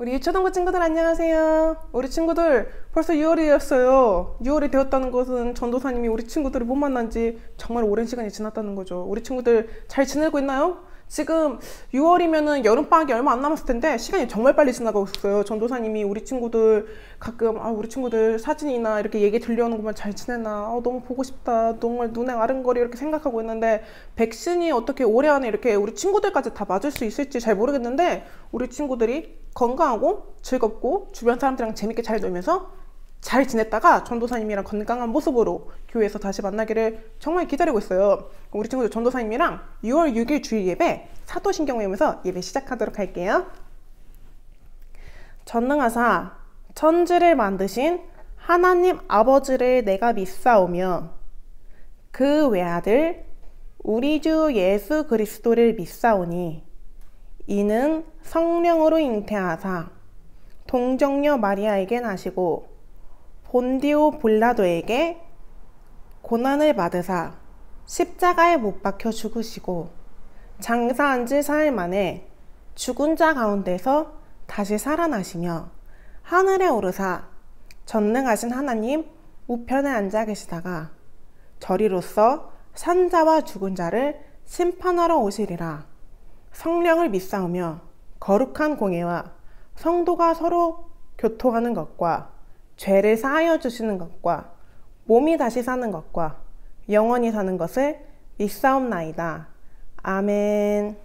우리 유초등부 친구들 안녕하세요. 우리 친구들 벌써 6월이었어요. 6월이 되었다는 것은 전도사님이 우리 친구들을 못 만난 지 정말 오랜 시간이 지났다는 거죠. 우리 친구들 잘 지내고 있나요? 지금 6월이면은 여름방학이 얼마 안 남았을 텐데 시간이 정말 빨리 지나가고 있어요. 전도사님이 우리 친구들 가끔 우리 친구들 사진이나 이렇게 얘기 들려오는 것만 잘 지내나 너무 보고 싶다 정말 눈에 아른거리 이렇게 생각하고 있는데 백신이 어떻게 올해 안에 이렇게 우리 친구들까지 다 맞을 수 있을지 잘 모르겠는데 우리 친구들이 건강하고 즐겁고 주변 사람들이랑 재밌게 잘 놀면서 잘 지냈다가 전도사님이랑 건강한 모습으로 교회에서 다시 만나기를 정말 기다리고 있어요. 우리 친구들 전도사님이랑 6월 6일 주일 예배 사도신경 외우면서 예배 시작하도록 할게요. 전능하사 천지를 만드신 하나님 아버지를 내가 믿사오며 그 외아들 우리 주 예수 그리스도를 믿사오니 이는 성령으로 잉태하사 동정녀 마리아에게 나시고 본디오 빌라도에게 고난을 받으사 십자가에 못 박혀 죽으시고 장사한 지 사흘 만에 죽은 자 가운데서 다시 살아나시며 하늘에 오르사 전능하신 하나님 우편에 앉아 계시다가 저리로서 산자와 죽은 자를 심판하러 오시리라. 성령을 믿사오며 거룩한 공예와 성도가 서로 교통하는 것과 죄를 사하여 주시는 것과 몸이 다시 사는 것과 영원히 사는 것을 믿사옵나이다. 아멘.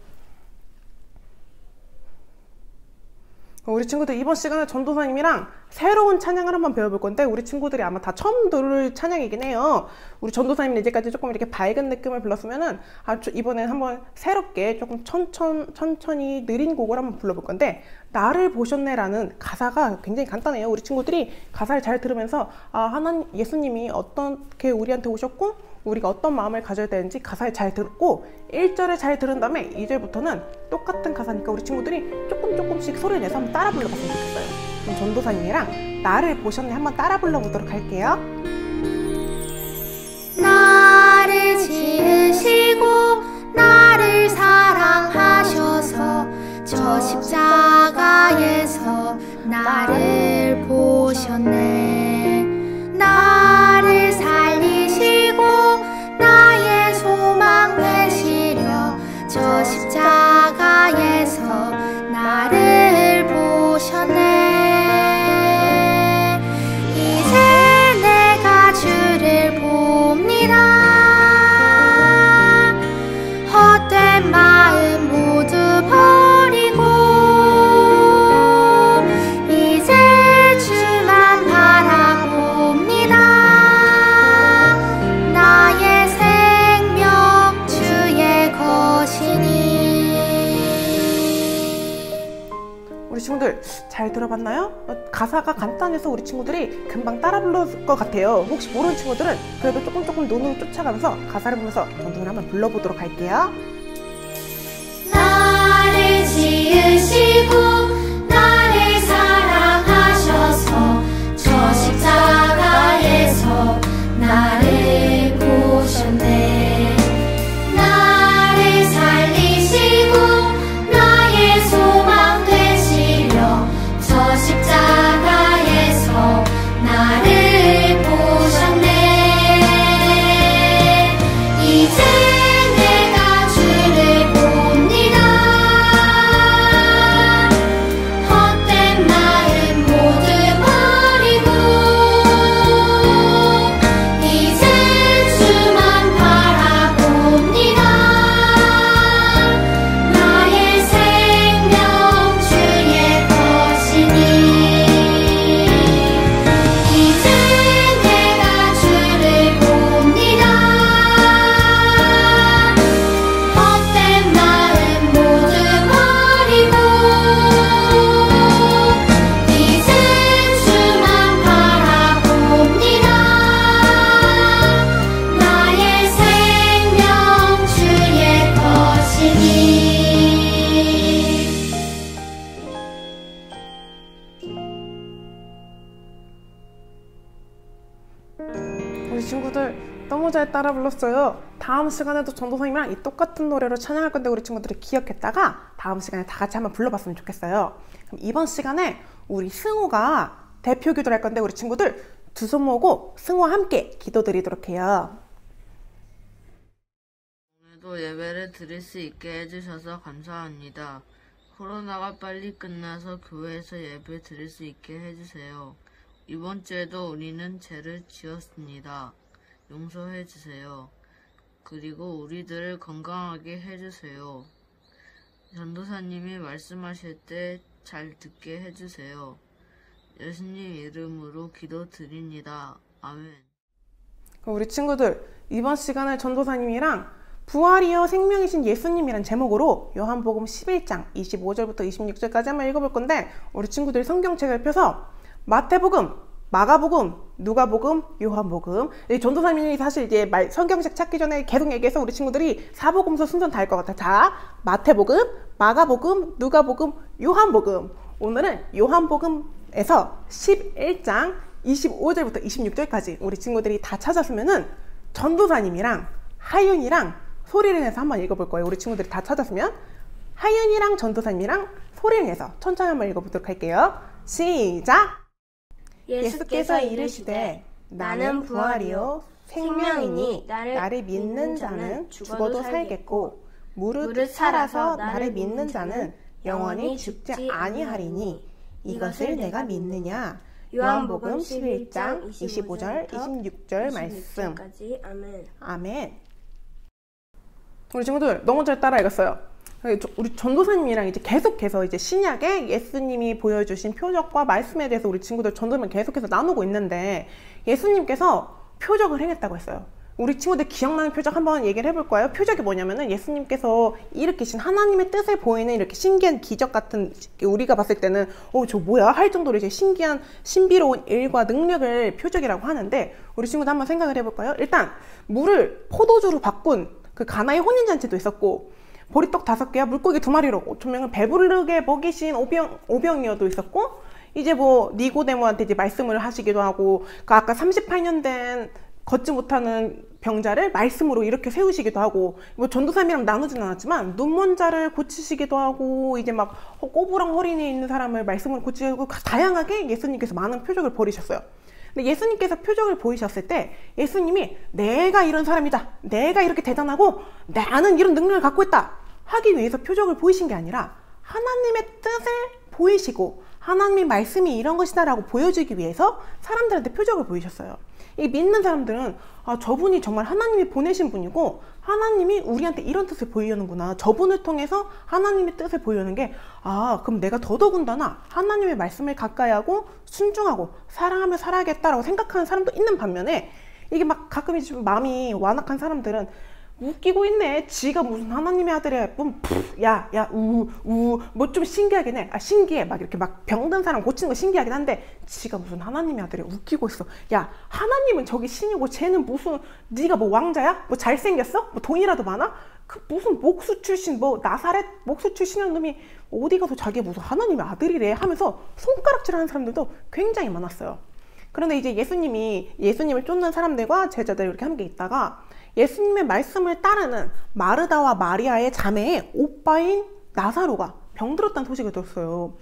우리 친구들 이번 시간에 전도사님이랑 새로운 찬양을 한번 배워볼 건데 우리 친구들이 아마 다 처음 들을 찬양이긴 해요. 우리 전도사님은 이제까지 조금 이렇게 밝은 느낌을 불렀으면은 이번엔 한번 새롭게 조금 천천히 느린 곡을 한번 불러볼 건데 나를 보셨네 라는 가사가 굉장히 간단해요. 우리 친구들이 가사를 잘 들으면서 하나님 예수님이 어떻게 우리한테 오셨고 우리가 어떤 마음을 가져야 되는지 가사를 잘 듣고 1절을 잘 들은 다음에 2절부터는 똑같은 가사니까 우리 친구들이 조금씩 소리를 내서 한번 따라 불러봤으면 좋겠어요. 그럼 전도사님이랑 나를 보셨네 한번 따라 불러보도록 할게요. 나를 지으시고 나를 사랑하셔서 저 십자가에서 나를 보셨네. 나를 살리시고 나의 소망 되시려 저 십자가에서 나를 보셨네. 이제 내가 주를 봅니다. 헛된 마음 모두 버리고 이제 주만 바라봅니다. 나의 생명 주의 것이니. 우리 친구들 잘 들어봤나요? 가사가 간단해서 우리 친구들이 금방 따라 부를 것 같아요. 혹시 모르는 친구들은 그래도 조금 눈으로 쫓아가면서 가사를 보면서 전도를 한번 불러보도록 할게요. 나를 지으시고 나를 사랑하셔서 저 십자가에서 나를 보셨네. 나를 살리시고 나의 소망 되시려 저 십자가에서 나를 보셨네. 이제 내가 주를 봅니다. 헛된 마음 모두 버리고 이제 주만 바라봅니다. 나의 생명 주의 것이니. 이제 내가 주를 봅니다. 헛된 마음 모두 버리고 이제 주만 바라봅니다. 나의 생명 주의 것이니. 우리 친구들 너무 잘 따라 불렀어요. 다음 시간에도 전도사님이랑 이 똑같은 노래로 찬양할 건데 우리 친구들이 기억했다가 다음 시간에 다 같이 한번 불러봤으면 좋겠어요. 그럼 이번 시간에 우리 승우가 대표 기도를 할 건데 우리 친구들 두 손 모으고 승우와 함께 기도드리도록 해요. 오늘도 예배를 드릴 수 있게 해주셔서 감사합니다. 코로나가 빨리 끝나서 교회에서 예배 드릴 수 있게 해주세요. 이번 주에도 우리는 죄를 지었습니다. 용서해주세요. 그리고 우리들을 건강하게 해주세요. 전도사님이 말씀하실 때 잘 듣게 해주세요. 예수님 이름으로 기도드립니다. 아멘. 우리 친구들 이번 시간에 전도사님이랑 부활이여 생명이신 예수님이란 제목으로 요한복음 11장 25절부터 26절까지 한번 읽어볼 건데 우리 친구들이 성경책을 펴서 마태복음, 마가복음, 누가복음, 요한복음. 전도사님이 사실 이제 성경책 찾기 전에 계속 얘기해서 우리 친구들이 사복음서 순서는 다 알 것 같아. 자, 마태복음, 마가복음, 누가복음, 요한복음. 오늘은 요한복음에서 11장 25절부터 26절까지 우리 친구들이 다 찾았으면은 전도사님이랑 하윤이랑 소리를 내서 한번 읽어볼 거예요. 우리 친구들이 다 찾았으면 하윤이랑 전도사님이랑 소리를 내서 천천히 한번 읽어보도록 할게요. 시작! 예수께서 이르시되 나는 부활이요 생명이니 나를 믿는 자는 죽어도 살겠고 무릇 살아서 나를 믿는 자는 영원히 죽지 아니하리니 이것을 내가 믿느냐. 요한복음 11장 25절 26절 말씀. 아멘. 우리 친구들 너무 잘 따라 읽었어요. 우리 전도사님이랑 이제 계속해서 이제 신약에 예수님이 보여주신 표적과 말씀에 대해서 우리 친구들 전도사님 계속해서 나누고 있는데 예수님께서 표적을 행했다고 했어요. 우리 친구들 기억나는 표적 한번 얘기를 해볼 거예요. 표적이 뭐냐면은 예수님께서 일으키신 하나님의 뜻을 보이는 이렇게 신기한 기적 같은, 우리가 봤을 때는 저 뭐야 할 정도로 이제 신기한 신비로운 일과 능력을 표적이라고 하는데 우리 친구들 한번 생각을 해볼까요? 일단 물을 포도주로 바꾼 그 가나의 혼인잔치도 있었고 보리떡 5개와 물고기 2마리로 5,000명을 배부르게 먹이신 오병이어도 있었고 이제 뭐 니고데모한테 이제 말씀을 하시기도 하고 그 아까 38년 된 걷지 못하는 병자를 말씀으로 이렇게 세우시기도 하고 뭐 전도사님이랑 나누진 않았지만 눈먼 자를 고치시기도 하고 이제 막 꼬부랑 허리에 있는 사람을 말씀으로 고치고 다양하게 예수님께서 많은 표적을 벌이셨어요. 근데 예수님께서 표적을 보이셨을 때 예수님이 내가 이런 사람이다, 내가 이렇게 대단하고 나는 이런 능력을 갖고 있다 하기 위해서 표적을 보이신 게 아니라 하나님의 뜻을 보이시고 하나님의 말씀이 이런 것이다 라고 보여주기 위해서 사람들한테 표적을 보이셨어요. 이 믿는 사람들은 저분이 정말 하나님이 보내신 분이고 하나님이 우리한테 이런 뜻을 보이려는구나, 저분을 통해서 하나님의 뜻을 보이려는 게 그럼 내가 더더군다나 하나님의 말씀을 가까이 하고 순종하고 사랑하며 살아야겠다라고 생각하는 사람도 있는 반면에 이게 막 가끔 이제 좀 마음이 완악한 사람들은 웃기고 있네, 지가 무슨 하나님의 아들이야, 뭐 좀 신기하긴 해. 신기해. 막 이렇게 막 병든 사람 고치는 거 신기하긴 한데 지가 무슨 하나님의 아들이야, 웃기고 있어. 야, 하나님은 저기 신이고 쟤는 무슨, 네가 뭐 왕자야? 뭐 잘생겼어? 뭐 돈이라도 많아? 그 무슨 목수 출신, 뭐 나사렛 목수 출신이라는 놈이 어디 가서 자기 무슨 하나님의 아들이래 하면서 손가락질하는 사람들도 굉장히 많았어요. 그런데 이제 예수님을 쫓는 사람들과 제자들이 이렇게 함께 있다가 예수님의 말씀을 따르는 마르다와 마리아의 자매의 오빠인 나사로가 병들었다는 소식을 들었어요.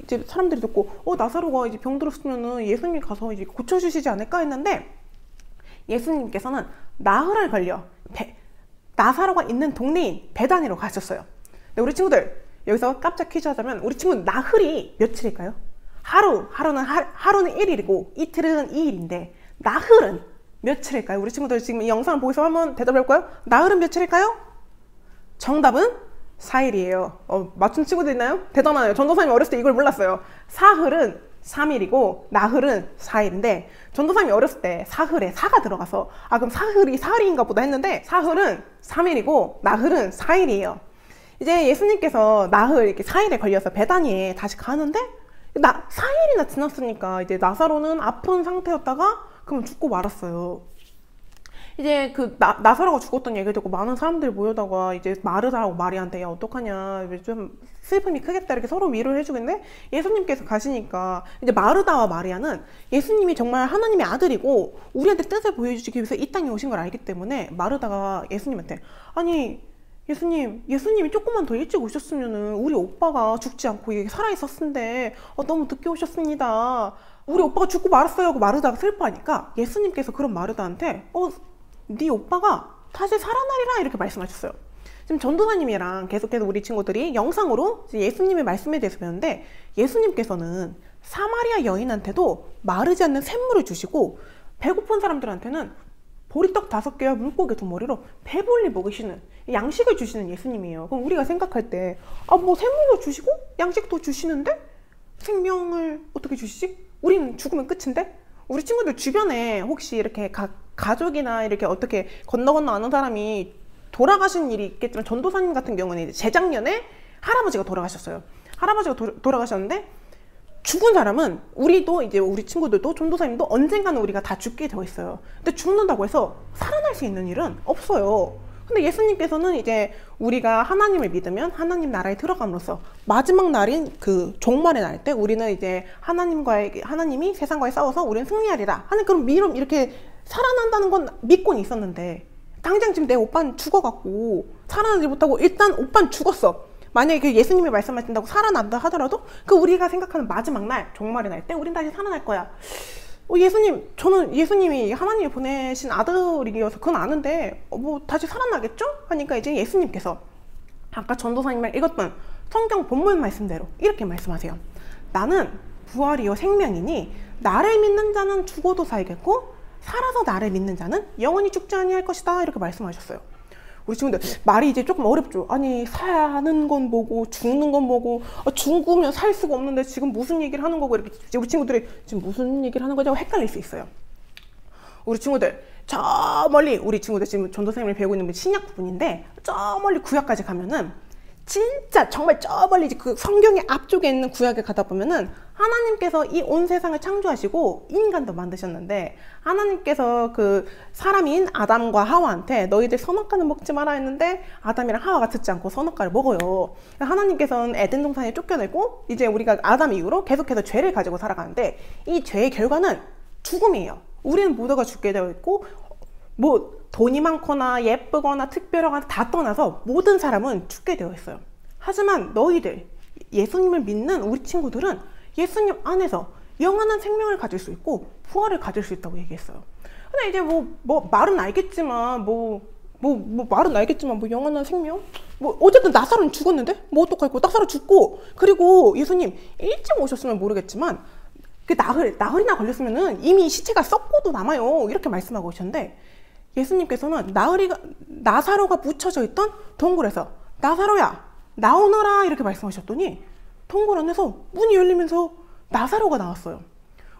이제 사람들이 듣고 나사로가 이제 병들었으면은 예수님이 가서 이제 고쳐주시지 않을까 했는데 예수님께서는 나흘을 걸려 나사로가 있는 동네인 베다니로 가셨어요. 근데 우리 친구들 여기서 깜짝 퀴즈 하자면 우리 친구 나흘이 며칠일까요? 하루는 1일이고 이틀은 2일인데 나흘은 며칠일까요? 우리 친구들 지금 이 영상을 보고서 한번 대답해볼까요? 나흘은 며칠일까요? 정답은 4일이에요. 맞춘 친구들 있나요? 대단하네요. 전도사님이 어렸을 때 이걸 몰랐어요. 사흘은 3일이고 나흘은 4일인데 전도사님이 어렸을 때 사흘에 4가 들어가서 그럼 사흘이 4일인가 보다 했는데 사흘은 3일이고 나흘은 4일이에요. 이제 예수님께서 나흘 이렇게 4일에 걸려서 베다니에 다시 가는데 4일이나 지났으니까 이제 나사로는 아픈 상태였다가 그러면 죽고 말았어요. 이제 그 나사로가 죽었던 얘기 듣고 많은 사람들이 모여다가 이제 마르다하고 마리아한테 야 어떡하냐 좀 슬픔이 크겠다 이렇게 서로 위로를 해주겠는데 예수님께서 가시니까 이제 마르다와 마리아는 예수님이 정말 하나님의 아들이고 우리한테 뜻을 보여주기 위해서 이 땅에 오신 걸 알기 때문에 마르다가 예수님한테 아니 예수님이 조금만 더 일찍 오셨으면은 우리 오빠가 죽지 않고 이게 살아있었는데 너무 늦게 오셨습니다. 우리 오빠가 죽고 말았어요 하고 마르다가 슬퍼하니까 예수님께서 그런 마르다한테 네 오빠가 다시 살아나리라 이렇게 말씀하셨어요. 지금 전도사님이랑 계속해서 우리 친구들이 영상으로 예수님의 말씀에 대해서 배우는데 예수님께서는 사마리아 여인한테도 마르지 않는 샘물을 주시고 배고픈 사람들한테는 보리떡 5개와 물고기 2마리로 배불리 먹이시는 양식을 주시는 예수님이에요. 그럼 우리가 생각할 때 뭐 샘물도 주시고 양식도 주시는데 생명을 어떻게 주시지? 우리는 죽으면 끝인데? 우리 친구들 주변에 혹시 이렇게 가족이나 이렇게 어떻게 건너 아는 사람이 돌아가신 일이 있겠지만 전도사님 같은 경우는 이제 재작년에 할아버지가 돌아가셨어요. 할아버지가 돌아가셨는데 죽은 사람은 우리도 이제 우리 친구들도 전도사님도 언젠가는 우리가 다 죽게 되어 있어요. 근데 죽는다고 해서 살아날 수 있는 일은 없어요. 근데 예수님께서는 이제 우리가 하나님을 믿으면 하나님 나라에 들어감으로써 마지막 날인 그 종말의 날 때 우리는 이제 하나님이 세상과의 싸워서 우리는 승리하리라 하는 그런 믿음 이렇게 살아난다는 건 믿고는 있었는데 당장 지금 내 오빠는 죽어갖고 살아나지 못하고 일단 오빠는 죽었어. 만약에 그 예수님이 말씀하신다고 살아난다 하더라도 그 우리가 생각하는 마지막 날 종말의 날 때 우린 다시 살아날 거야. 저는 예수님이 하나님이 보내신 아들이어서 그건 아는데 뭐 다시 살아나겠죠? 하니까 이제 예수님께서 아까 전도사님을 읽었던 성경 본문 말씀대로 이렇게 말씀하세요. 나는 부활이요 생명이니 나를 믿는 자는 죽어도 살겠고 살아서 나를 믿는 자는 영원히 죽지 아니할 것이다 이렇게 말씀하셨어요. 우리 친구들 말이 이제 조금 어렵죠. 아니 사는 건 뭐고 죽는 건 뭐고 죽으면 살 수가 없는데 지금 무슨 얘기를 하는 거고 이렇게 우리 친구들이 지금 무슨 얘기를 하는 거냐고 헷갈릴 수 있어요. 우리 친구들 저 멀리 우리 친구들 지금 전도사님을 배우고 있는 신약 부분인데 저 멀리 구약까지 가면은 진짜 정말 저 멀리 그 성경의 앞쪽에 있는 구약에 가다 보면은 하나님께서 이 온 세상을 창조하시고 인간도 만드셨는데 하나님께서 그 사람인 아담과 하와한테 너희들 선악과는 먹지 마라 했는데 아담이랑 하와가 듣지 않고 선악과를 먹어요. 하나님께서는 에덴 동산에 쫓겨내고 이제 우리가 아담 이후로 계속해서 죄를 가지고 살아가는데 이 죄의 결과는 죽음이에요. 우리는 모두가 죽게 되어 있고 뭐 돈이 많거나 예쁘거나 특별하거나 다 떠나서 모든 사람은 죽게 되어 있어요. 하지만 너희들 예수님을 믿는 우리 친구들은 예수님 안에서 영원한 생명을 가질 수 있고 부활을 가질 수 있다고 얘기했어요. 근데 이제 뭐 말은 알겠지만 뭐 영원한 생명? 뭐 어쨌든 나사로는 죽었는데 뭐 어떡할고 나사로 죽고 그리고 예수님 일찍 오셨으면 모르겠지만 그 나흘이나 걸렸으면은 이미 시체가 썩고도 남아요 이렇게 말씀하고 오셨는데 예수님께서는 나사로가 묻혀져 있던 동굴에서 나사로야 나오너라 이렇게 말씀하셨더니 동굴 안에서 문이 열리면서 나사로가 나왔어요.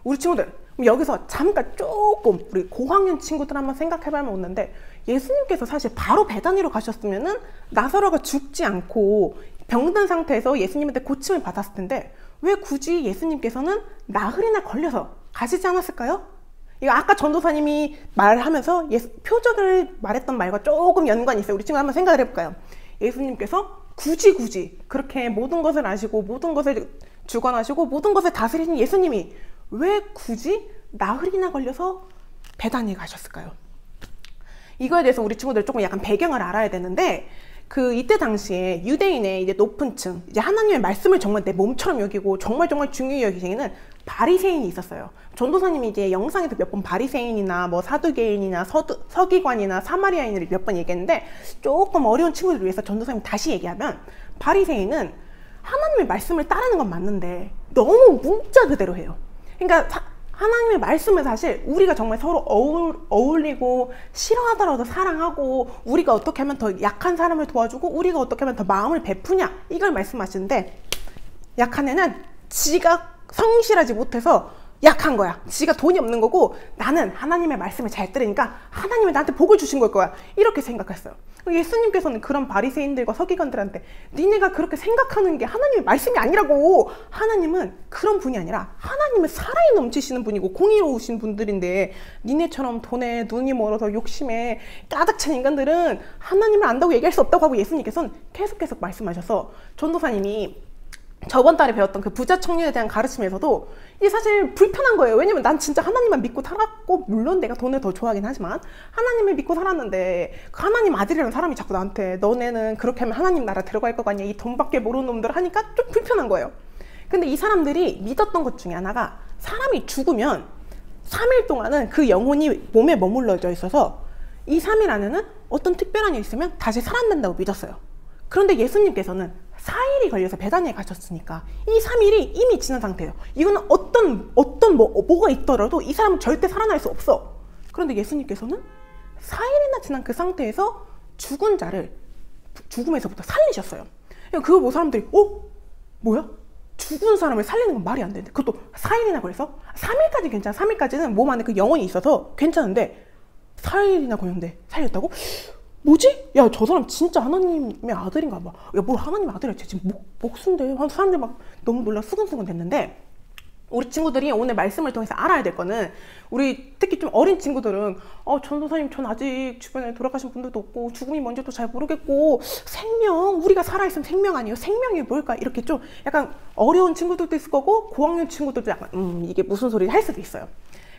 우리 친구들 여기서 잠깐 조금 우리 고학년 친구들 한번 생각해보면 오는데 예수님께서 사실 바로 베다니로 가셨으면은 나사로가 죽지 않고 병든 상태에서 예수님한테 고침을 받았을 텐데 왜 굳이 예수님께서는 나흘이나 걸려서 가시지 않았을까요? 이거 아까 전도사님이 말하면서 표적을 말했던 말과 조금 연관이 있어요. 우리 친구 한번 생각을 해볼까요? 예수님께서 굳이 그렇게 모든 것을 아시고 모든 것을 주관하시고 모든 것을 다스리신 예수님이 왜 굳이 나흘이나 걸려서 베다니에 가셨을까요? 이거에 대해서 우리 친구들 조금 약간 배경을 알아야 되는데 이때 당시에 유대인의 이제 높은 층, 이제 하나님의 말씀을 정말 내 몸처럼 여기고 정말 중요히 여기시는 바리새인이 있었어요. 전도사님이 이제 영상에서 몇 번 바리새인이나 뭐 사두개인이나 서기관이나 사마리아인을 몇 번 얘기했는데 조금 어려운 친구들을 위해서 전도사님이 다시 얘기하면 바리새인은 하나님의 말씀을 따르는 건 맞는데 너무 문자 그대로 해요. 그러니까 하나님의 말씀을 사실 우리가 정말 서로 어울리고 싫어하더라도 사랑하고 우리가 어떻게 하면 더 약한 사람을 도와주고 우리가 어떻게 하면 더 마음을 베푸냐 이걸 말씀하시는데 약한 애는 지가 성실하지 못해서 약한 거야. 지가 돈이 없는 거고 나는 하나님의 말씀을 잘 들으니까 하나님이 나한테 복을 주신 걸 거야. 이렇게 생각했어요. 예수님께서는 그런 바리새인들과 서기관들한테 니네가 그렇게 생각하는 게 하나님의 말씀이 아니라고. 하나님은 그런 분이 아니라 하나님은 사랑이 넘치시는 분이고 공의로우신 분들인데 니네처럼 돈에 눈이 멀어서 욕심에 가득 찬 인간들은 하나님을 안다고 얘기할 수 없다고 하고 예수님께서는 계속 말씀하셔서 전도사님이 저번 달에 배웠던 그 부자 청년에 대한 가르침에서도 이게 사실 불편한 거예요. 왜냐면 난 진짜 하나님만 믿고 살았고, 물론 내가 돈을 더 좋아하긴 하지만 하나님을 믿고 살았는데 그 하나님 아들이라는 사람이 자꾸 나한테 너네는 그렇게 하면 하나님 나라 들어갈 거 아니야, 이 돈밖에 모르는 놈들 하니까 좀 불편한 거예요. 근데 이 사람들이 믿었던 것 중에 하나가 사람이 죽으면 3일 동안은 그 영혼이 몸에 머물러져 있어서 이 3일 안에는 어떤 특별한 일이 있으면 다시 살아난다고 믿었어요. 그런데 예수님께서는 4일이 걸려서 베다니에 가셨으니까 이 3일이 이미 지난 상태예요. 이거는 뭐가 있더라도 이 사람은 절대 살아날 수 없어. 그런데 예수님께서는 4일이나 지난 그 상태에서 죽은 자를 죽음에서부터 살리셨어요. 그거 뭐 사람들이 뭐야? 죽은 사람을 살리는 건 말이 안 되는데 그것도 4일이나 걸려서? 3일까지 괜찮아. 3일까지는 몸 안에 그 영혼이 있어서 괜찮은데 4일이나 걸렸는데 살렸다고? 뭐지? 야, 저 사람 진짜 하나님의 아들인가 봐. 야, 뭘 하나님의 아들이야? 쟤 지금 목수인데. 사람들 막 너무 놀라 수근수근 됐는데, 우리 친구들이 오늘 말씀을 통해서 알아야 될 거는, 우리 특히 좀 어린 친구들은 전도사님 전 아직 주변에 돌아가신 분들도 없고 죽음이 뭔지도 잘 모르겠고 생명, 우리가 살아있으면 생명 아니에요? 생명이 뭘까? 이렇게 좀 약간 어려운 친구들도 있을 거고 고학년 친구들도 약간 이게 무슨 소리 할 수도 있어요.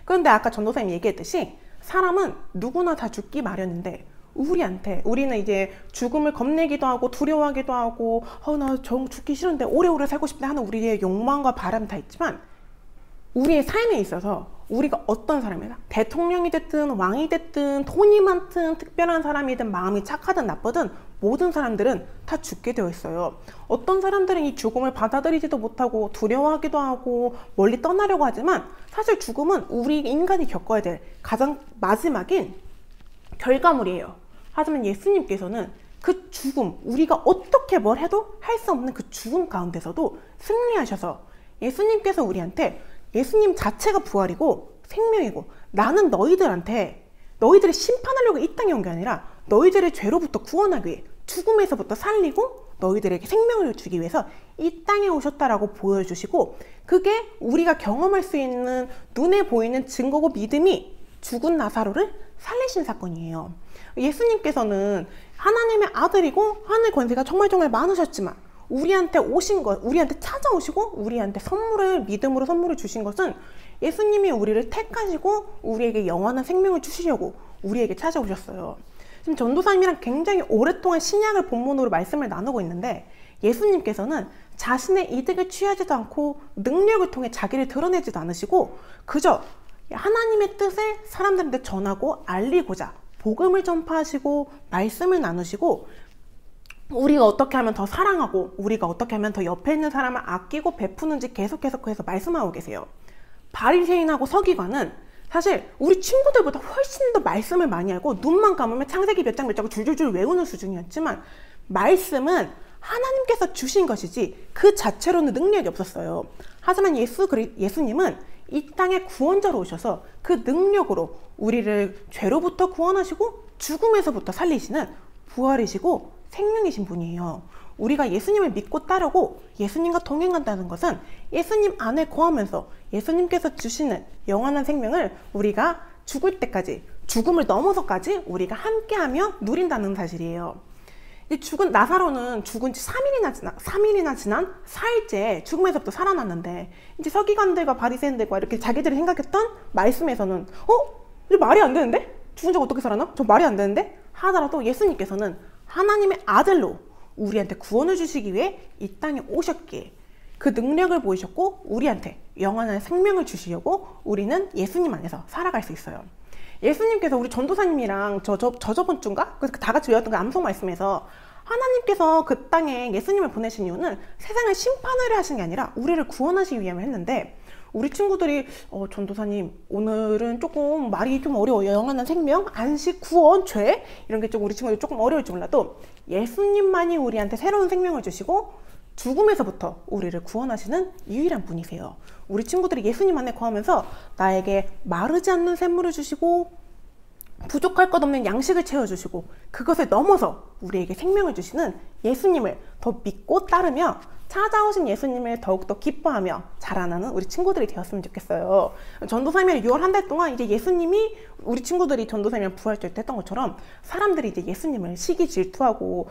그런데 아까 전도사님이 얘기했듯이 사람은 누구나 다 죽기 마련인데 우리는 이제 죽음을 겁내기도 하고 두려워하기도 하고 나 죽기 싫은데 오래오래 살고 싶다 하는 우리의 욕망과 바람 다 있지만 우리의 삶에 있어서 우리가 어떤 사람이다, 대통령이 됐든 왕이 됐든 돈이 많든 특별한 사람이든 마음이 착하든 나쁘든 모든 사람들은 다 죽게 되어 있어요. 어떤 사람들은 이 죽음을 받아들이지도 못하고 두려워하기도 하고 멀리 떠나려고 하지만 사실 죽음은 우리 인간이 겪어야 될 가장 마지막인 결과물이에요. 하지만 예수님께서는 그 죽음, 우리가 어떻게 뭘 해도 할 수 없는 그 죽음 가운데서도 승리하셔서 예수님께서 우리한테 예수님 자체가 부활이고 생명이고 나는 너희들을 심판하려고 이 땅에 온 게 아니라 너희들의 죄로부터 구원하기 위해 죽음에서부터 살리고 너희들에게 생명을 주기 위해서 이 땅에 오셨다라고 보여주시고 그게 우리가 경험할 수 있는 눈에 보이는 증거고 믿음이 죽은 나사로를 살리신 사건이에요. 예수님께서는 하나님의 아들이고 하늘 권세가 정말 많으셨지만 우리한테 찾아오시고 우리한테 믿음으로 선물을 주신 것은 예수님이 우리를 택하시고 우리에게 영원한 생명을 주시려고 우리에게 찾아오셨어요. 지금 전도사님이랑 굉장히 오랫동안 신약을 본문으로 말씀을 나누고 있는데 예수님께서는 자신의 이득을 취하지도 않고 능력을 통해 자기를 드러내지도 않으시고 그저 하나님의 뜻을 사람들한테 전하고 알리고자 복음을 전파하시고 말씀을 나누시고 우리가 어떻게 하면 더 사랑하고 우리가 어떻게 하면 더 옆에 있는 사람을 아끼고 베푸는지 계속해서 말씀하고 계세요. 바리새인하고 서기관은 사실 우리 친구들보다 훨씬 더 말씀을 많이 알고 눈만 감으면 창세기 몇 장 줄줄줄 외우는 수준이었지만 말씀은 하나님께서 주신 것이지 그 자체로는 능력이 없었어요. 하지만 예수님은 이 땅에 구원자로 오셔서 그 능력으로 우리를 죄로부터 구원하시고 죽음에서부터 살리시는 부활이시고 생명이신 분이에요. 우리가 예수님을 믿고 따르고 예수님과 동행한다는 것은 예수님 안에 거하면서 예수님께서 주시는 영원한 생명을 우리가 죽을 때까지, 죽음을 넘어서까지 우리가 함께하며 누린다는 사실이에요. 나사로는 죽은 지 3일이나 지난 4일째 죽음에서부터 살아났는데 이제 서기관들과 바리새인들과 이렇게 자기들이 생각했던 말씀에서는 이제 말이 안 되는데? 죽은 자가 어떻게 살아나? 저 말이 안 되는데? 하더라도 예수님께서는 하나님의 아들로 우리한테 구원을 주시기 위해 이 땅에 오셨기에 그 능력을 보이셨고 우리한테 영원한 생명을 주시려고 우리는 예수님 안에서 살아갈 수 있어요. 예수님께서 우리 전도사님이랑 저번 주인가? 그래서 다 같이 외웠던 그 암송 말씀에서 하나님께서 그 땅에 예수님을 보내신 이유는 세상을 심판을 하신 게 아니라 우리를 구원하시기 위함을 했는데 우리 친구들이 전도사님 오늘은 조금 말이 좀 어려워요. 영원한 생명, 안식, 구원, 죄 이런 게 좀 우리 친구들이 조금 어려울지 몰라도 예수님만이 우리한테 새로운 생명을 주시고 죽음에서부터 우리를 구원하시는 유일한 분이세요. 우리 친구들이 예수님 안에 거하면서 나에게 마르지 않는 샘물을 주시고 부족할 것 없는 양식을 채워주시고 그것을 넘어서 우리에게 생명을 주시는 예수님을 더 믿고 따르며 찾아오신 예수님을 더욱더 기뻐하며 자라나는 우리 친구들이 되었으면 좋겠어요. 전도사님의 6월 한 달 동안 이제 예수님이 우리 친구들이 전도사님을 부활절 때 했던 것처럼 사람들이 이제 예수님을 시기 질투하고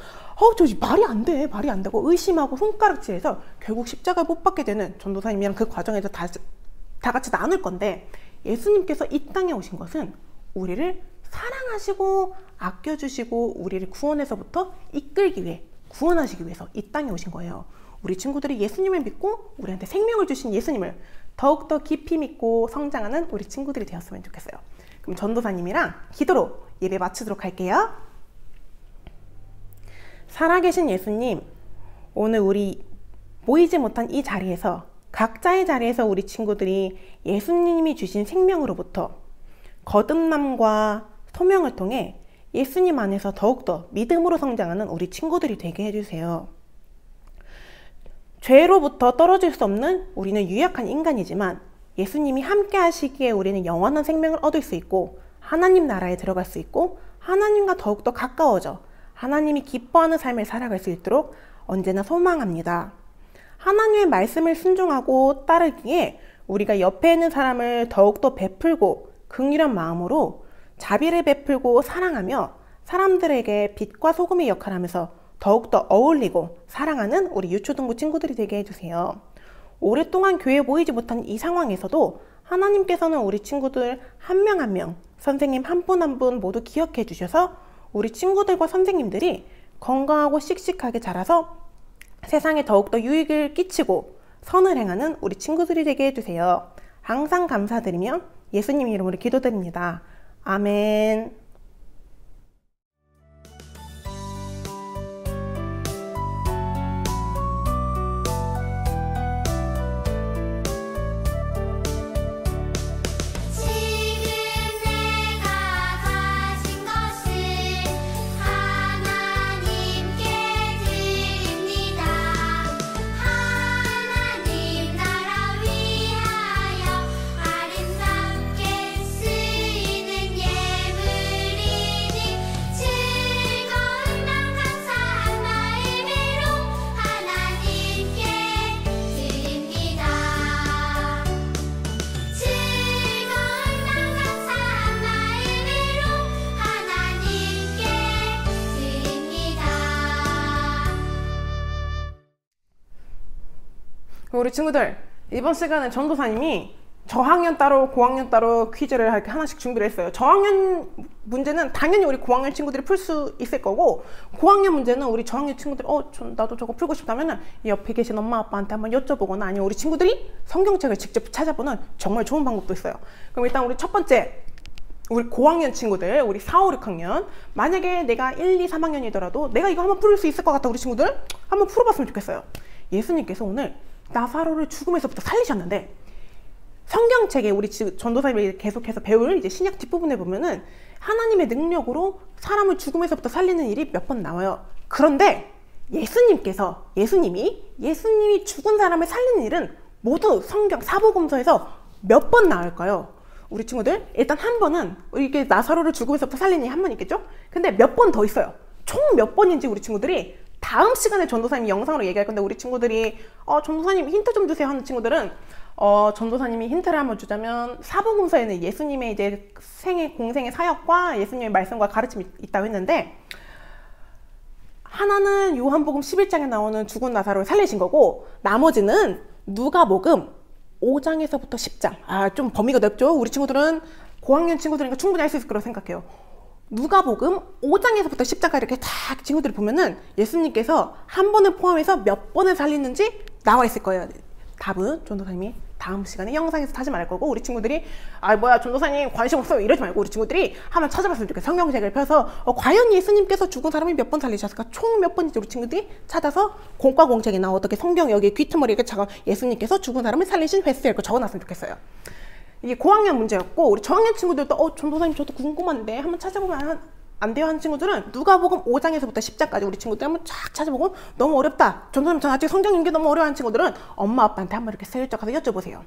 저 말이 안 돼, 말이 안 되고 의심하고 손가락질해서 결국 십자가에 못 박게 되는 전도사님이랑 그 과정에서 다 같이 나눌 건데, 예수님께서 이 땅에 오신 것은 우리를 사랑하시고 아껴주시고 우리를 구원에서부터 이끌기 위해, 구원하시기 위해서 이 땅에 오신 거예요. 우리 친구들이 예수님을 믿고 우리한테 생명을 주신 예수님을 더욱더 깊이 믿고 성장하는 우리 친구들이 되었으면 좋겠어요. 그럼 전도사님이랑 기도로 예배 마치도록 할게요. 살아계신 예수님, 오늘 우리 모이지 못한 이 자리에서, 각자의 자리에서 우리 친구들이 예수님이 주신 생명으로부터 거듭남과 소명을 통해 예수님 안에서 더욱더 믿음으로 성장하는 우리 친구들이 되게 해주세요. 죄로부터 떨어질 수 없는 우리는 유약한 인간이지만 예수님이 함께 하시기에 우리는 영원한 생명을 얻을 수 있고 하나님 나라에 들어갈 수 있고 하나님과 더욱더 가까워져 하나님이 기뻐하는 삶을 살아갈 수 있도록 언제나 소망합니다. 하나님의 말씀을 순종하고 따르기에 우리가 옆에 있는 사람을 더욱더 베풀고 긍휼한 마음으로 자비를 베풀고 사랑하며 사람들에게 빛과 소금의 역할을 하면서 더욱더 어울리고 사랑하는 우리 유초등부 친구들이 되게 해주세요. 오랫동안 교회에 모이지 못한 이 상황에서도 하나님께서는 우리 친구들 한 명 한 명, 선생님 한 분 한 분 모두 기억해 주셔서 우리 친구들과 선생님들이 건강하고 씩씩하게 자라서 세상에 더욱더 유익을 끼치고 선을 행하는 우리 친구들이 되게 해주세요. 항상 감사드리며 예수님 이름으로 기도드립니다. 아멘. 우리 친구들, 이번 시간에 전도사님이 저학년 따로 고학년 따로 퀴즈를 이렇게 하나씩 준비를 했어요. 저학년 문제는 당연히 우리 고학년 친구들이 풀 수 있을 거고, 고학년 문제는 우리 저학년 친구들이 나도 저거 풀고 싶다면은 옆에 계신 엄마 아빠한테 한번 여쭤보거나 아니면 우리 친구들이 성경책을 직접 찾아보는 정말 좋은 방법도 있어요. 그럼 일단 우리 첫 번째, 우리 고학년 친구들, 우리 4, 5, 6학년, 만약에 내가 1, 2, 3학년이더라도 내가 이거 한번 풀 수 있을 것 같다. 우리 친구들 한번 풀어봤으면 좋겠어요. 예수님께서 오늘 나사로를 죽음에서부터 살리셨는데, 성경책에 우리 전도사님이 계속해서 배울 이제 신약 뒷부분에 보면은 하나님의 능력으로 사람을 죽음에서부터 살리는 일이 몇 번 나와요. 그런데 예수님이 죽은 사람을 살리는 일은 모두 성경 사복음서에서 몇 번 나올까요? 우리 친구들, 일단 한 번은 이게 나사로를 죽음에서부터 살리는 일 한 번 있겠죠? 근데 몇 번 더 있어요. 총 몇 번인지 우리 친구들이 다음 시간에 전도사님이 영상으로 얘기할 건데, 우리 친구들이 전도사님 힌트 좀 주세요 하는 친구들은 전도사님이 힌트를 한번 주자면, 사복음서에는 예수님의 이제 공생의 사역과 예수님의 말씀과 가르침이 있다고 했는데, 하나는 요한복음 11장에 나오는 죽은 나사로를 살리신 거고, 나머지는 누가복음 5장에서부터 10장. 좀 범위가 넓죠? 우리 친구들은 고학년 친구들이니까 충분히 할 수 있을 거라고 생각해요. 누가복음 5장에서부터 10장까지 이렇게 다 친구들이 보면은 예수님께서 한 번을 포함해서 몇 번을 살리는지 나와 있을 거예요. 답은 전도사님이 다음 시간에 영상에서 다시 말할 거고, 우리 친구들이 전도사님 관심 없어요 이러지 말고 우리 친구들이 한번 찾아봤으면 좋겠어요. 성경책을 펴서 과연 예수님께서 죽은 사람이 몇 번 살리셨을까, 총 몇 번인지 우리 친구들이 찾아서 공과 공책이나 어떻게 성경 여기 귀트머리에 예수님께서 죽은 사람을 살리신 횟수 이렇게 적어놨으면 좋겠어요. 이게 고학년 문제였고, 우리 저학년 친구들도 전도사님 저도 궁금한데 한번 찾아보면 안 돼요 하는 친구들은 누가복음 5장에서부터 10장까지 우리 친구들 한번 쫙 찾아보고 너무 어렵다. 전도사님 전 아직 성경 읽기 너무 어려워하는 친구들은 엄마 아빠한테 한번 이렇게 슬쩍 가서 여쭤보세요.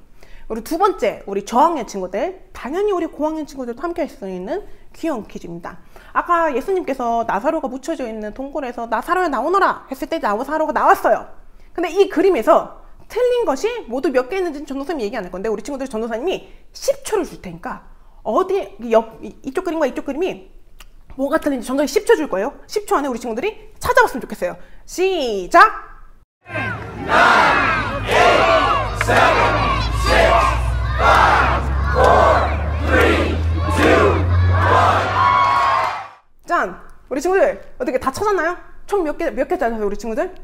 그리고 두 번째, 우리 저학년 친구들, 당연히 우리 고학년 친구들도 함께 할 수 있는 귀여운 퀴즈입니다. 아까 예수님께서 나사로가 묻혀져 있는 동굴에서 나사로야 나오너라 했을 때 나사로가 나왔어요. 근데 이 그림에서 틀린 것이 모두 몇 개 있는지는 전도사님이 얘기 안 할 건데 우리 친구들 전도사님이 10초를 줄 테니까 어디 이쪽 그림과 이쪽 그림이 뭐가 틀린지 전도사님이 10초 줄 거예요. 10초 안에 우리 친구들이 찾아봤으면 좋겠어요. 시작! 9, 8, 7, 6, 5, 4, 3, 2, 1 짠! 우리 친구들 어떻게 다 찾았나요? 총 몇 개 찾았어요 우리 친구들?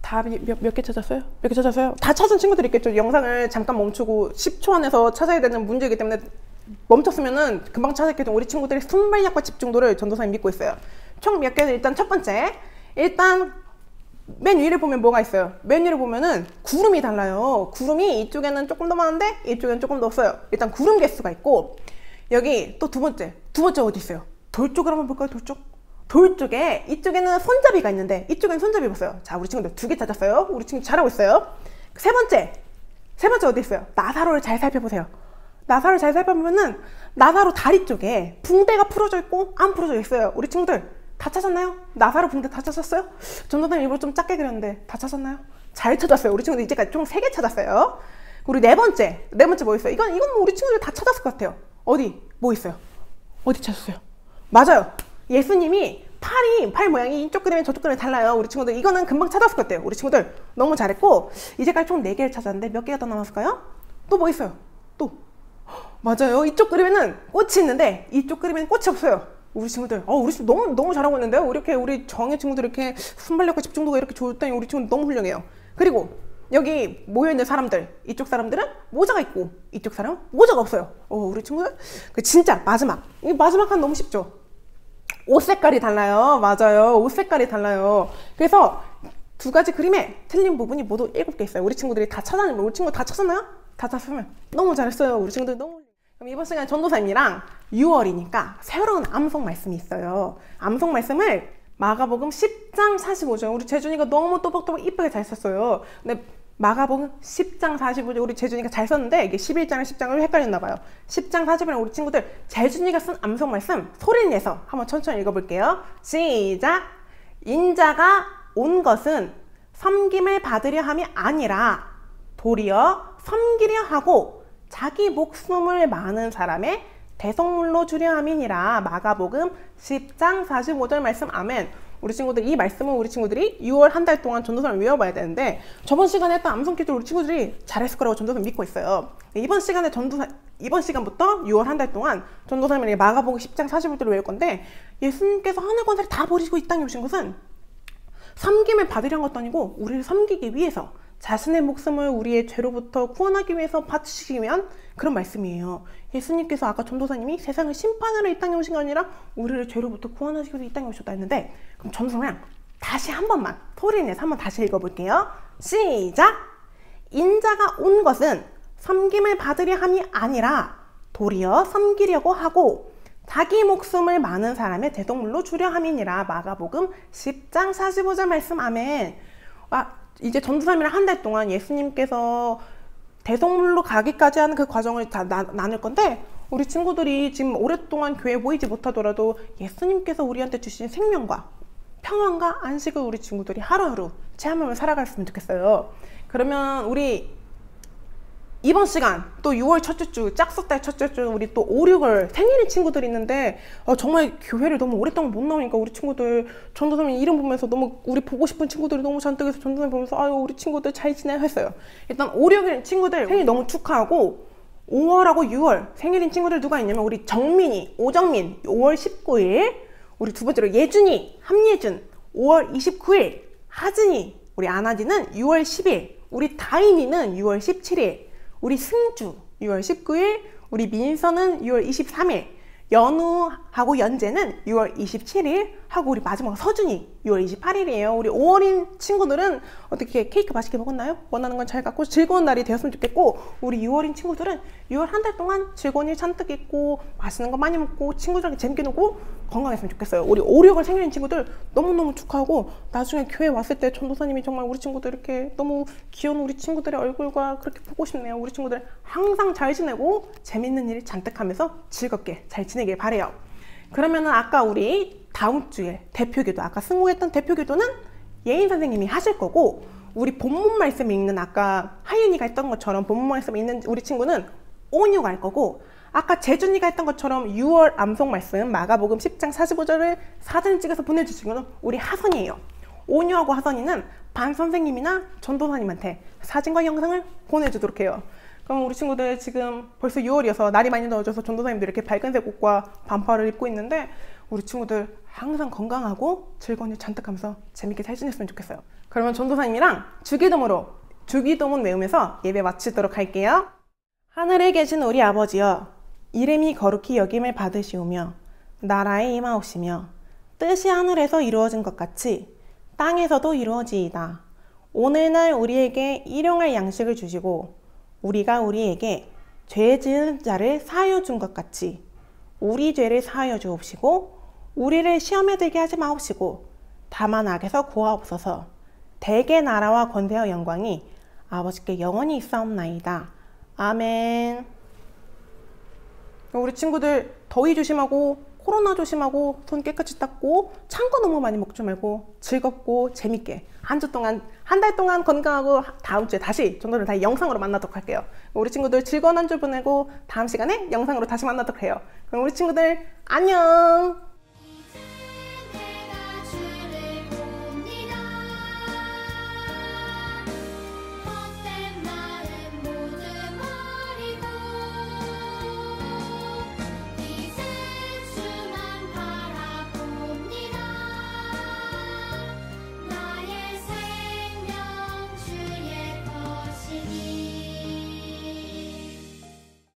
다 몇 개 찾았어요? 몇 개 찾았어요? 다 찾은 친구들이 있겠죠. 영상을 잠깐 멈추고 10초 안에서 찾아야 되는 문제이기 때문에 멈췄으면은 금방 찾았겠죠. 우리 친구들의 순발력과 집중도를 전도사님 믿고 있어요. 총 몇 개는 일단 첫 번째, 일단 맨 위를 보면 뭐가 있어요? 맨 위를 보면은 구름이 달라요. 구름이 이쪽에는 조금 더 많은데 이쪽에는 조금 더 없어요. 일단 구름 개수가 있고, 여기 또 두 번째 어디 있어요? 돌 쪽을 한번 볼까요? 돌 쪽에 이쪽에는 손잡이가 있는데 이쪽에는 손잡이 없어요. 자, 우리 친구들 2개 찾았어요. 우리 친구 잘하고 있어요. 세 번째 어디 있어요? 나사로를 잘 살펴보세요. 나사로를 잘 살펴보면은 나사로 다리 쪽에 붕대가 풀어져 있고 안 풀어져 있어요. 우리 친구들 다 찾았나요? 나사로 붕대 다 찾았어요? 전도사님 일부러 좀 작게 그렸는데 다 찾았나요? 잘 찾았어요. 우리 친구들 이제까지 총 3개 찾았어요. 우리 네 번째 뭐 있어요? 이건 우리 친구들 다 찾았을 것 같아요. 어디? 뭐 있어요? 어디 찾았어요? 맞아요. 예수님이 팔 모양이 이쪽 그림이랑 저쪽 그림이 달라요. 우리 친구들 이거는 금방 찾았을 것 같아요. 우리 친구들 너무 잘했고, 이제까지 총 4개를 찾았는데 몇 개가 더 남았을까요? 또 뭐 있어요? 또 맞아요. 이쪽 그림에는 꽃이 있는데 이쪽 그림에는 꽃이 없어요. 우리 친구들 우리 친구 너무 잘하고 있는데요. 우리 정의 친구들 이렇게 순발력과 집중도가 이렇게 좋다니 우리 친구들 너무 훌륭해요. 그리고 여기 모여있는 사람들, 이쪽 사람들은 모자가 있고 이쪽 사람은 모자가 없어요. 우리 친구들 진짜 마지막 한 너무 쉽죠. 옷 색깔이 달라요. 맞아요. 옷 색깔이 달라요. 그래서 2가지 그림에 틀린 부분이 모두 7개 있어요. 우리 친구들이 다 찾았나요? 우리 친구 다 찾았나요? 다 찾았으면 너무 잘했어요. 우리 친구들 너무. 그럼 이번 시간에 전도사님이랑 6월이니까 새로운 암송 말씀이 있어요. 암송 말씀을 마가복음 10장 45절. 우리 재준이가 너무 또박또박 이쁘게 잘 썼어요. 근데 마가복음 10장 45절 우리 재준이가 잘 썼는데 이게 11장을 10장을 헷갈렸나 봐요. 10장 45절 우리 친구들 재준이가 쓴 암송 말씀 소리를 내서 한번 천천히 읽어볼게요. 시작! 인자가 온 것은 섬김을 받으려 함이 아니라 도리어 섬기려 하고 자기 목숨을 많은 사람의 대속물로 주려 함이니라. 마가복음 10장 45절 말씀. 아멘. 우리 친구들 이 말씀은 우리 친구들이 6월 한 달 동안 전도서를 외워봐야 되는데, 저번 시간에 했던 암송 퀴즈 우리 친구들이 잘했을 거라고 전도사님 믿고 있어요. 이번 시간부터 6월 한 달 동안 전도사님이 마가복음 10장 45절을 외울 건데, 예수님께서 하늘 권세를 다 버리시고 이 땅에 오신 것은 섬김을 받으려는 것도 아니고 우리를 섬기기 위해서, 자신의 목숨을 우리의 죄로부터 구원하기 위해서 바치시기 위한 그런 말씀이에요. 예수님께서 아까 전도사님이 세상을 심판하러 이 땅에 오신 게 아니라 우리를 죄로부터 구원하시기 위해서 이 땅에 오셨다 했는데, 그럼 전도사님 다시 한 번만 소리 내서 한번 다시 읽어볼게요. 시작! 인자가 온 것은 섬김을 받으려 함이 아니라 도리어 섬기려고 하고 자기 목숨을 많은 사람의 대속물로 주려 함이니라. 마가복음 10장 45절 말씀. 아멘. 이제 전도사님이랑 한 달 동안 예수님께서 대속물로 가기까지 하는 그 과정을 다 나눌 건데, 우리 친구들이 지금 오랫동안 교회에 모이지 못하더라도 예수님께서 우리한테 주신 생명과 평안과 안식을 우리 친구들이 하루하루 체험하며 살아갔으면 좋겠어요. 그러면 우리 이번 시간 또 6월 첫째 주, 짝석달 첫째 주 우리 또 5, 6월 생일인 친구들이 있는데, 정말 교회를 너무 오랫동안 못 나오니까 우리 친구들 전도사님 이름 보면서 너무 우리 보고 싶은 친구들이 너무 잔뜩 해서 전도사님 보면서 우리 친구들 잘 지내요 했어요. 일단 5, 6일 친구들 생일 너무 축하하고, 5월하고 6월 생일인 친구들 누가 있냐면 우리 정민이, 오정민 5월 19일, 우리 두 번째로 예준이, 함예준 5월 29일, 하진이, 우리 아나디는 6월 10일, 우리 다인이는 6월 17일, 우리 승주 6월 19일, 우리 민서는 6월 23일, 연우, 하고 연재는 6월 27일 하고 우리 마지막 서준이 6월 28일이에요. 우리 5월인 친구들은 어떻게 케이크 맛있게 먹었나요? 원하는 건 잘 갖고 즐거운 날이 되었으면 좋겠고 우리 6월인 친구들은 6월 한 달 동안 즐거운 일 잔뜩 있고 맛있는 거 많이 먹고 친구들하고 재밌게 놀고 건강했으면 좋겠어요. 우리 5, 6월 생일인 친구들 너무너무 축하하고 나중에 교회 왔을 때 전도사님이 정말 우리 친구들 이렇게 너무 귀여운 우리 친구들의 얼굴과 그렇게 보고 싶네요. 우리 친구들 항상 잘 지내고 재밌는 일 잔뜩 하면서 즐겁게 잘 지내길 바래요. 그러면은 아까 우리 다음 주에 대표기도 아까 승우했던 대표기도는 예인 선생님이 하실 거고 우리 본문 말씀 읽는 아까 하윤이가 했던 것처럼 본문 말씀 읽는 우리 친구는 오뉴가 할 거고 아까 재준이가 했던 것처럼 6월 암송 말씀 마가복음 10장 45절을 사진 찍어서 보내주신 거는 우리 하선이에요. 오뉴하고 하선이는 반 선생님이나 전도사님한테 사진과 영상을 보내주도록 해요. 그럼 우리 친구들 지금 벌써 6월이어서 날이 많이 더워져서 전도사님들 이렇게 밝은색 옷과 반팔을 입고 있는데 우리 친구들 항상 건강하고 즐거운 일 잔뜩 하면서 재밌게 잘 지냈으면 좋겠어요. 그러면 전도사님이랑 주기도문 외우면서 예배 마치도록 할게요. 하늘에 계신 우리 아버지여, 이름이 거룩히 여김을 받으시오며 나라에 임하옵시며 뜻이 하늘에서 이루어진 것 같이 땅에서도 이루어지이다. 오늘날 우리에게 일용할 양식을 주시고 우리가 우리에게 죄 지은 자를 사하여 준 것 같이 우리 죄를 사하여 주옵시고 우리를 시험에 들게 하지 마옵시고 다만 악에서 구하옵소서. 대개 나라와 권세와 영광이 아버지께 영원히 있사옵나이다. 아멘. 우리 친구들 더위 조심하고 코로나 조심하고 손 깨끗이 닦고 찬 거 너무 많이 먹지 말고 즐겁고 재밌게 한 달 동안 건강하고 다음 주에 다시 전도를 다시 영상으로 만나도록 할게요. 우리 친구들 즐거운 한 주 보내고 다음 시간에 영상으로 다시 만나도록 해요. 그럼 우리 친구들 안녕.